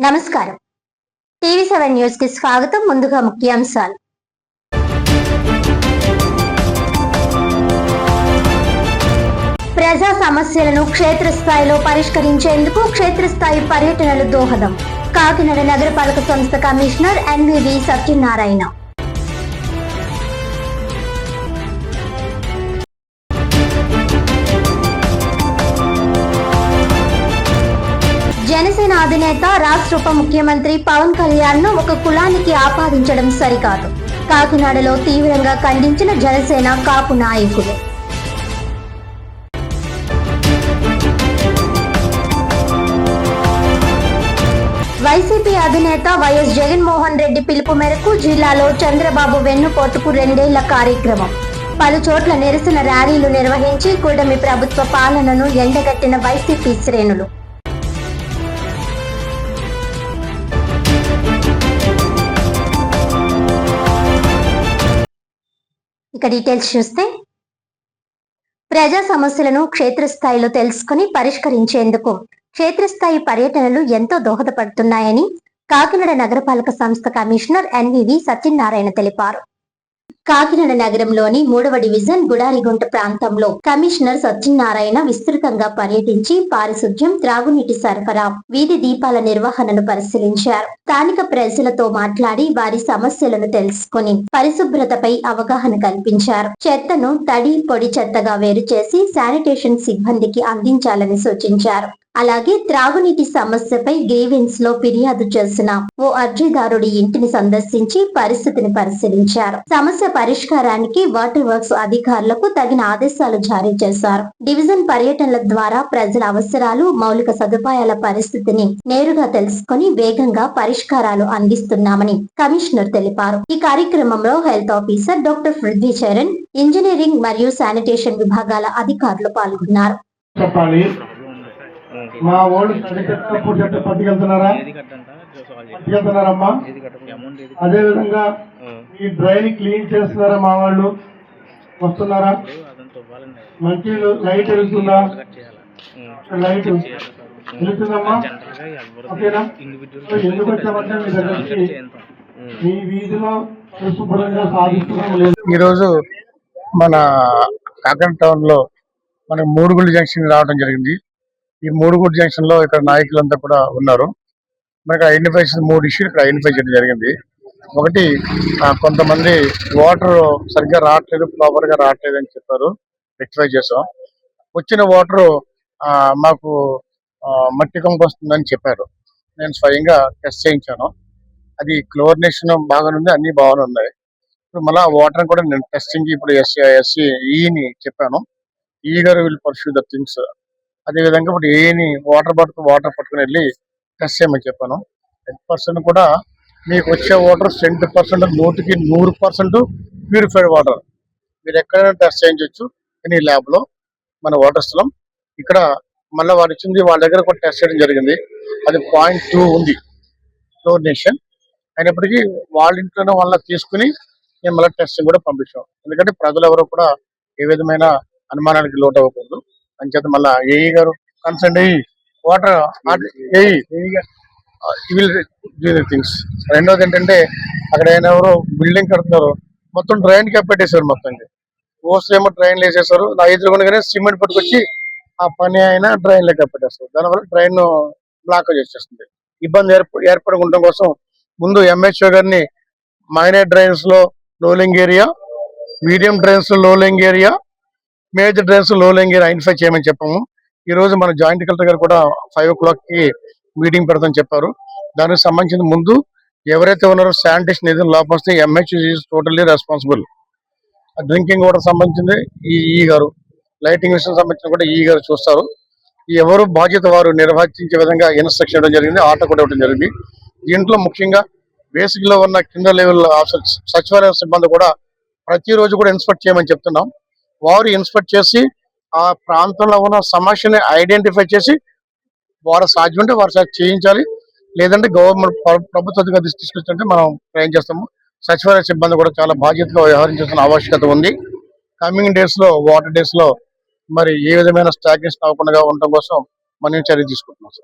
నమస్కారం. టీవీ7 న్యూస్ కి స్వాగతం. ముందుగా ముఖ్యాంశాలు. ప్రజా సమస్యలను క్షేత్రస్థాయిలో పరిష్కరించేందుకు క్షేత్రస్థాయి పర్యటనలు దోహదం. కాకినాడ నగరపాలక సంస్థ కమిషనర్ ఎన్వివి సత్యనారాయణ. జనసేన అధినేత రాష్ట్ర ఉప ముఖ్యమంత్రి పవన్ కళ్యాణ్ ను ఒక కులానికి ఆపాదించడం సరికాదు. కాకినాడలో తీవ్రంగా ఖండించిన జనసేన కాపు నాయకులు. వైసీపీ అధినేత వైఎస్ జగన్మోహన్ రెడ్డి పిలుపు మేరకు జిల్లాలో చంద్రబాబు వెన్నుపోటుకు 2 ఏళ్ల కార్యక్రమం. పలు చోట్ల నిరసన ర్యాలీలు నిర్వహించి కూటమి ప్రభుత్వ పాలనను ఎండగట్టిన వైసీపీ శ్రేణులు. ఇక డీటెయిల్స్ చూస్తే, ప్రజా సమస్యలను క్షేత్రస్థాయిలో తెలుసుకుని పరిష్కరించేందుకు క్షేత్రస్థాయి పర్యటనలు ఎంతో దోహదపడుతున్నాయని కాకినాడ నగరపాలక సంస్థ కమిషనర్ ఎన్వివి సత్యనారాయణ తెలిపారు. కాకినాడ నగరంలోని 3వ డివిజన్ గుడారిగుంట ప్రాంతంలో కమిషనర్ సత్యనారాయణ విస్తృతంగా పర్యటించి పారిశుధ్యం, త్రాగునీటి సరఫరా, వీధి దీపాల నిర్వహణను పరిశీలించారు. స్థానిక ప్రజలతో మాట్లాడి వారి సమస్యలను తెలుసుకుని పరిశుభ్రతపై అవగాహన కల్పించారు. చెత్తను తడి, పొడి చెత్తగా వేరు చేసి శానిటేషన్ సిబ్బందికి అందించాలని సూచించారు. అలాగే త్రాగునీటి సమస్యపై గ్రీవెన్స్ లో ఫిర్యాదు చేసిన ఓ అర్జీదారుడి ఇంటిని సందర్శించి పరిస్థితిని పరిశీలించారు. సమస్య పరిష్కారానికి వాటర్ వర్క్స్ అధికారులకు తగిన ఆదేశాలు జారీ చేశారు. డివిజన్ పర్యటనల ద్వారా ప్రజల అవసరాలు, మౌలిక సదుపాయాల పరిస్థితిని నేరుగా తెలుసుకుని వేగంగా పరిష్కారాలు అందిస్తున్నామని కమిషనర్ తెలిపారు. ఈ కార్యక్రమంలో health officer doctor Prithvi Charan, engineering మరియు శానిటేషన్ విభాగాల అధికారులు పాల్గొన్నారు. మా వాళ్ళు చెట్టు పట్టుకెళ్తున్నారా? పట్టుకెళ్తున్నారమ్మా. అదే విధంగా ఈ డ్రైన్ క్లీన్ చేస్తున్నారా? మా వాళ్ళు వస్తున్నారా? మంచి లైట్ వెళ్తుందా? లైట్ వెళ్తుందమ్మా. ఓకేనా? ఎందుకు వచ్చామంటే మీ దగ్గరికి మీ వీధిలో శుభ్రంగా సాధిస్తున్నాం లేదు. ఈరోజు మన కాకినాడ టౌన్ లో మనకి మూడుగుళ్ళు జంక్షన్ రావడం జరిగింది. ఈ మూడుగుడు జంక్షన్ లో ఇక్కడ నాయకులంతా కూడా ఉన్నారు. మనకి ఐడెంటిఫై 3 ఇష్యూలు ఇక్కడ ఐడెంటిఫై చేయడం జరిగింది. ఒకటి, కొంతమంది వాటర్ సరిగ్గా రావట్లేదు, ప్రాపర్ గా రావట్లేదు అని చెప్పారు. రెక్టిఫై చేసాం. వచ్చిన వాటర్ మాకు మట్టి కంపు వస్తుందని చెప్పారు. నేను స్వయంగా టెస్ట్ చేయించాను. అది క్లోరినేషన్ బాగానుంది, అన్ని బాగానే ఉన్నాయి. ఇప్పుడు మళ్ళీ వాటర్ కూడా నేను టెస్టింగ్ ఇప్పుడు ఈని చెప్పాను. ఈ గారు విల్ పర్సూ ద థింగ్స్. అదేవిధంగా ఇప్పుడు ఏని వాటర్ పట్టుకుని వెళ్ళి టెస్ట్ చేయమని చెప్పాను. 100% కూడా మీకు వచ్చే వాటర్ 100%, 100% ప్యూరిఫైడ్ వాటర్. మీరు ఎక్కడైనా టెస్ట్ చేయించవచ్చు ఎనీ ల్యాబ్ లో. మన వాటర్ స్థలం ఇక్కడ మళ్ళీ వారు ఇచ్చింది, వాళ్ళ దగ్గర కూడా టెస్ట్ చేయడం జరిగింది. అది 0.2 ఉంది క్లోరినేషన్. అయినప్పటికీ వాళ్ళ ఇంట్లోనే వాళ్ళ తీసుకుని మేము మళ్ళీ టెస్టింగ్ కూడా పంపించాం. ఎందుకంటే ప్రజలు ఎవరు కూడా ఏ విధమైన అనుమానానికి లోటు అవ్వకూడదు. అంచేత మళ్ళా ఏఈ గారు కన్సర్న్ అయ్యి వాటర్ థింగ్స్. రెండోది ఏంటంటే, అక్కడ ఎవరో బిల్డింగ్ కడుతున్నారు, మొత్తం డ్రైన్ క్యాప్ పెట్టేశారు. మొత్తం ఓస్ ఏమో డ్రైన్లు వేసేసారు. నా ఎదురుగానే సిమెంట్ పట్టుకొచ్చి ఆ పని అయినా డ్రైన్ లెక్క పెట్టేస్తారు. దానివల్ల డ్రైన్ బ్లాక్ చేసేస్తుంది. ఇబ్బంది ఏర్పడకుండా కోసం ముందు ఎంహెచ్ఓ గారిని మైనర్ డ్రైన్స్ లో లోలింగ్ ఏరియా, మీడియం డ్రైన్స్ లో low lying area, major drains low lying area identify చేయమని చెప్పాము. ఈ రోజు మన జాయింట్ కలెక్టర్ గారు కూడా 5 o'clock మీటింగ్ పెడతామని చెప్పారు. దానికి సంబంధించిన ముందు ఎవరైతే ఉన్నారో శానిటేషన్ ఏదైనా లోపం వస్తే MHO is totally responsible. Drinking water సంబంధించింది ఈ గారు, లైటింగ్ విషయం సంబంధించిన కూడా ఈ గారు చూస్తారు. ఎవరు బాధ్యత వారు నిర్వహించే విధంగా ఇన్స్ట్రక్షన్ ఇవ్వడం జరిగింది, ఆటో కూడా ఇవ్వడం జరిగింది. దీంట్లో ముఖ్యంగా బేసిక్ లో ఉన్న కింద లెవెల్ ఆఫీసర్స్, సచివాలయ సిబ్బంది కూడా ప్రతిరోజు కూడా ఇన్స్పెక్ట్ చేయమని చెప్తున్నాం. వారు ఇన్స్పెక్ట్ చేసి ఆ ప్రాంతంలో ఉన్న సమస్యని ఐడెంటిఫై చేసి వారు సాధ్యమంటే వారు చేయించాలి. లేదంటే గవర్నమెంట్ ప్రభుత్వ అధికారులు తీసుకొచ్చింటే మనం ట్రైన్ చేస్తాము. సచివాలయ సిబ్బంది కూడా చాలా బాధ్యతగా వ్యవహరించాల్సిన ఆవశ్యకత ఉంది. కమింగ్ డేస్ లో, వాటర్ డేస్ లో మరి ఏ విధమైన స్టాగ్నేషన్ అవ్వకుండా ఉండటం కోసం మనం చర్య తీసుకుంటున్నాం.